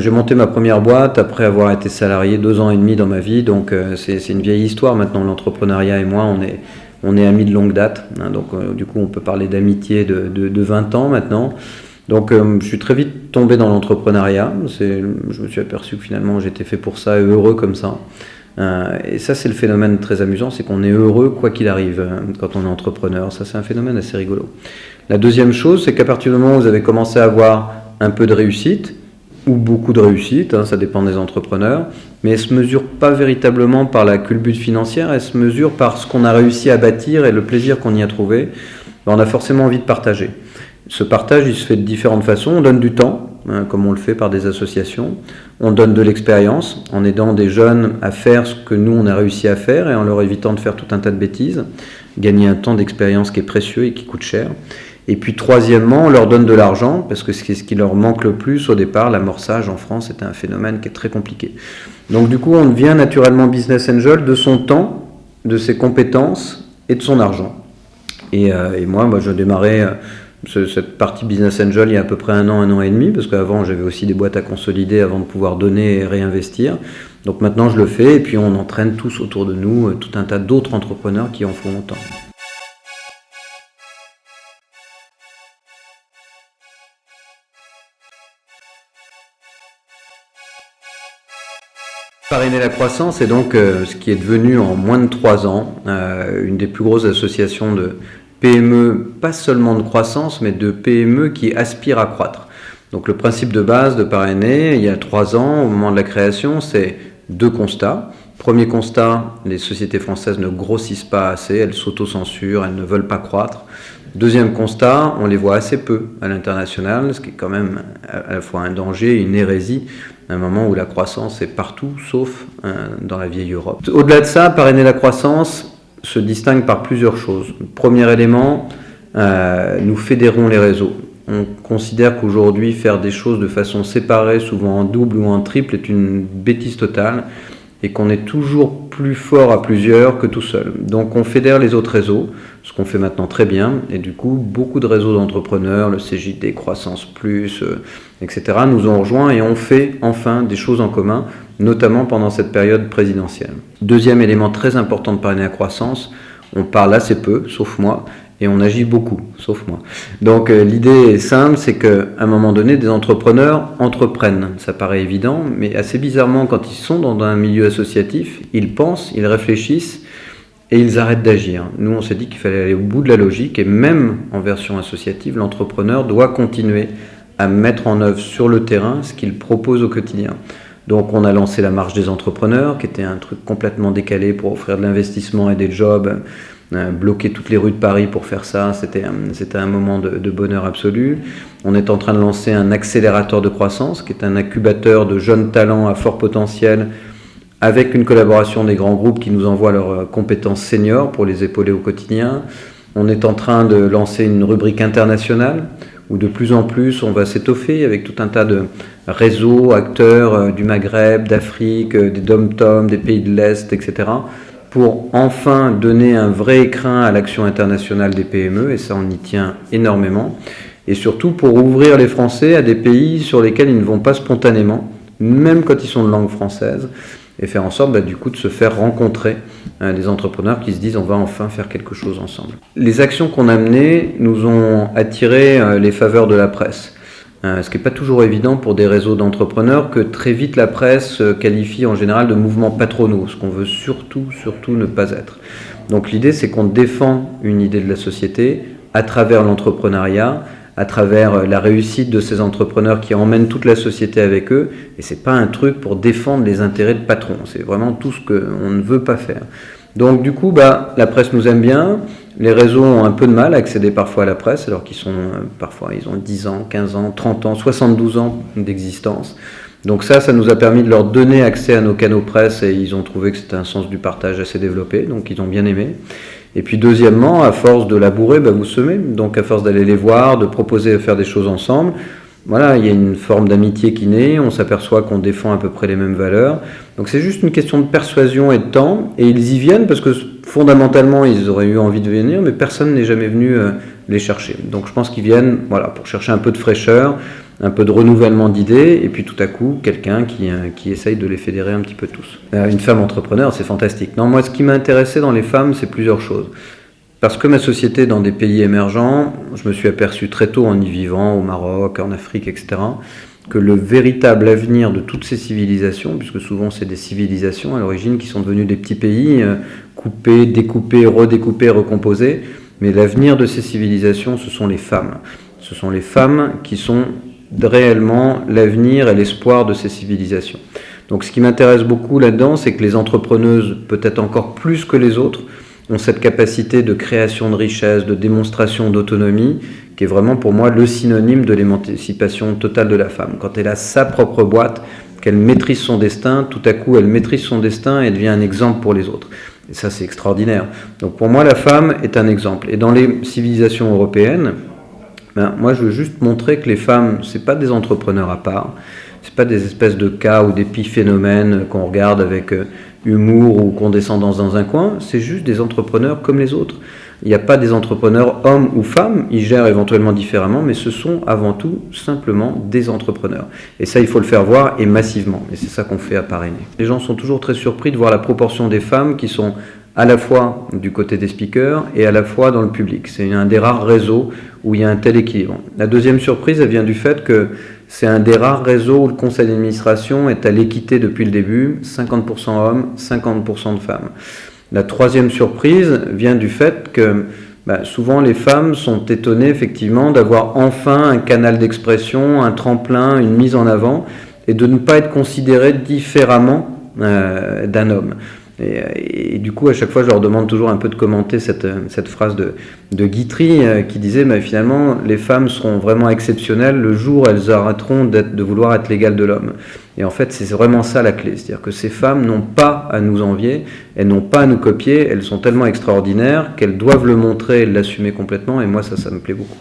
j'ai monté ma première boîte après avoir été salarié 2 ans et demi dans ma vie, donc c'est une vieille histoire maintenant. L'entrepreneuriat et moi, on est amis de longue date, hein, donc du coup on peut parler d'amitié de 20 ans maintenant. Donc je suis très vite tombé dans l'entrepreneuriat, je me suis aperçu que finalement j'étais fait pour ça et heureux comme ça. Et ça c'est le phénomène très amusant, c'est qu'on est heureux quoi qu'il arrive quand on est entrepreneur. Ça c'est un phénomène assez rigolo. La deuxième chose, c'est qu'à partir du moment où vous avez commencé à avoir un peu de réussite, ou beaucoup de réussite, hein, ça dépend des entrepreneurs, mais elle ne se mesure pas véritablement par la culbute financière, elle se mesure par ce qu'on a réussi à bâtir et le plaisir qu'on y a trouvé. On a forcément envie de partager. Ce partage, il se fait de différentes façons. On donne du temps, hein, comme on le fait par des associations. On donne de l'expérience, en aidant des jeunes à faire ce que nous, on a réussi à faire et en leur évitant de faire tout un tas de bêtises. Gagner un temps d'expérience qui est précieux et qui coûte cher. Et puis troisièmement, on leur donne de l'argent, parce que c'est ce qui leur manque le plus au départ. L'amorçage en France est un phénomène qui est très compliqué. Donc du coup, on devient naturellement business angel de son temps, de ses compétences et de son argent. Et moi, je démarrais cette partie business angel il y a à peu près 1 an et demi, parce qu'avant j'avais aussi des boîtes à consolider avant de pouvoir donner et réinvestir. Donc maintenant je le fais, et puis on entraîne tous autour de nous tout un tas d'autres entrepreneurs qui en font autant. Parrainer la croissance est donc ce qui est devenu en moins de 3 ans une des plus grosses associations de PME, pas seulement de croissance, mais de PME qui aspirent à croître. Donc le principe de base de parrainer, il y a 3 ans, au moment de la création, c'est 2 constats. Premier constat, les sociétés françaises ne grossissent pas assez, elles s'autocensurent, elles ne veulent pas croître. Deuxième constat, on les voit assez peu à l'international, ce qui est quand même à la fois un danger et une hérésie, à un moment où la croissance est partout, sauf dans la vieille Europe. Au-delà de ça, parrainer la croissance se distingue par plusieurs choses. Premier élément, nous fédérons les réseaux. On considère qu'aujourd'hui, faire des choses de façon séparée, souvent en double ou en triple, est une bêtise totale, et qu'on est toujours plus fort à plusieurs que tout seul. Donc on fédère les autres réseaux, ce qu'on fait maintenant très bien, et du coup beaucoup de réseaux d'entrepreneurs, le CJD, Croissance Plus, etc. nous ont rejoints et on fait enfin des choses en commun, notamment pendant cette période présidentielle. Deuxième élément très important de parrainer la croissance, on parle assez peu, sauf moi, et on agit beaucoup, sauf moi. Donc l'idée est simple, c'est qu'à un moment donné, des entrepreneurs entreprennent. Ça paraît évident, mais assez bizarrement, quand ils sont dans un milieu associatif, ils pensent, ils réfléchissent et ils arrêtent d'agir. Nous, on s'est dit qu'il fallait aller au bout de la logique, et même en version associative, l'entrepreneur doit continuer à mettre en œuvre sur le terrain ce qu'il propose au quotidien. Donc on a lancé la marche des entrepreneurs, qui était un truc complètement décalé pour offrir de l'investissement et des jobs, bloquer toutes les rues de Paris pour faire ça, c'était un moment de bonheur absolu. On est en train de lancer un accélérateur de croissance, qui est un incubateur de jeunes talents à fort potentiel, avec une collaboration des grands groupes qui nous envoient leurs compétences seniors pour les épauler au quotidien. On est en train de lancer une rubrique internationale, où de plus en plus on va s'étoffer avec tout un tas de réseaux, acteurs du Maghreb, d'Afrique, des DOM-TOM, des pays de l'Est, etc., pour enfin donner un vrai écrin à l'action internationale des PME, et ça on y tient énormément, et surtout pour ouvrir les Français à des pays sur lesquels ils ne vont pas spontanément, même quand ils sont de langue française, et faire en sorte du coup de se faire rencontrer des entrepreneurs qui se disent on va enfin faire quelque chose ensemble. Les actions qu'on a menées nous ont attiré les faveurs de la presse. Ce qui n'est pas toujours évident pour des réseaux d'entrepreneurs, que très vite la presse qualifie en général de mouvements patronaux, ce qu'on veut surtout ne pas être. Donc l'idée, c'est qu'on défend une idée de la société à travers l'entrepreneuriat, à travers la réussite de ces entrepreneurs qui emmènent toute la société avec eux, et c'est pas un truc pour défendre les intérêts de patrons, c'est vraiment tout ce qu'on ne veut pas faire. Donc du coup, la presse nous aime bien, les réseaux ont un peu de mal à accéder parfois à la presse, alors qu'ils sont parfois ils ont 10 ans, 15 ans, 30 ans, 72 ans d'existence. Donc ça nous a permis de leur donner accès à nos canaux presse, et ils ont trouvé que c'était un sens du partage assez développé, donc ils ont bien aimé. Et puis deuxièmement, à force de labourer, vous semez, donc à force d'aller les voir, de proposer de faire des choses ensemble, voilà, il y a une forme d'amitié qui naît, on s'aperçoit qu'on défend à peu près les mêmes valeurs. Donc c'est juste une question de persuasion et de temps, et ils y viennent parce que fondamentalement ils auraient eu envie de venir, mais personne n'est jamais venu les chercher. Donc je pense qu'ils viennent pour chercher un peu de fraîcheur, un peu de renouvellement d'idées, et puis tout à coup, quelqu'un qui essaye de les fédérer un petit peu tous. Une femme entrepreneur, c'est fantastique. Non, moi, ce qui m'a intéressé dans les femmes, c'est plusieurs choses. Parce que ma société est dans des pays émergents, je me suis aperçu très tôt en y vivant, au Maroc, en Afrique, etc., que le véritable avenir de toutes ces civilisations, puisque souvent c'est des civilisations à l'origine qui sont devenues des petits pays, coupés, découpés, redécoupés, recomposés, mais l'avenir de ces civilisations, ce sont les femmes. Ce sont les femmes qui sont réellement l'avenir et l'espoir de ces civilisations. Donc ce qui m'intéresse beaucoup là-dedans, c'est que les entrepreneuses, peut-être encore plus que les autres, ont cette capacité de création de richesse, de démonstration d'autonomie, qui est vraiment pour moi le synonyme de l'émancipation totale de la femme. Quand elle a sa propre boîte, qu'elle maîtrise son destin, tout à coup elle maîtrise son destin et devient un exemple pour les autres. Et ça c'est extraordinaire. Donc pour moi la femme est un exemple. Et dans les civilisations européennes, moi je veux juste montrer que les femmes, c'est pas des entrepreneurs à part, c'est pas des espèces de cas ou d'épiphénomènes qu'on regarde avec humour ou condescendance dans un coin, c'est juste des entrepreneurs comme les autres. Il n'y a pas des entrepreneurs hommes ou femmes, ils gèrent éventuellement différemment, mais ce sont avant tout simplement des entrepreneurs. Et ça, il faut le faire voir et massivement. Et c'est ça qu'on fait à Parrainer. Les gens sont toujours très surpris de voir la proportion des femmes qui sont à la fois du côté des speakers et à la fois dans le public. C'est un des rares réseaux où il y a un tel équilibre. La deuxième surprise, elle vient du fait que c'est un des rares réseaux où le conseil d'administration est à l'équité depuis le début, 50% hommes, 50% de femmes. La troisième surprise vient du fait que souvent les femmes sont étonnées effectivement d'avoir enfin un canal d'expression, un tremplin, une mise en avant, et de ne pas être considérées différemment d'un homme. Et du coup, à chaque fois, je leur demande toujours un peu de commenter cette phrase de Guitry qui disait finalement, les femmes seront vraiment exceptionnelles le jour où elles arrêteront de vouloir être l'égale de l'homme. Et en fait, c'est vraiment ça la clé. C'est-à-dire que ces femmes n'ont pas à nous envier, elles n'ont pas à nous copier, elles sont tellement extraordinaires qu'elles doivent le montrer et l'assumer complètement. Et moi, ça me plaît beaucoup.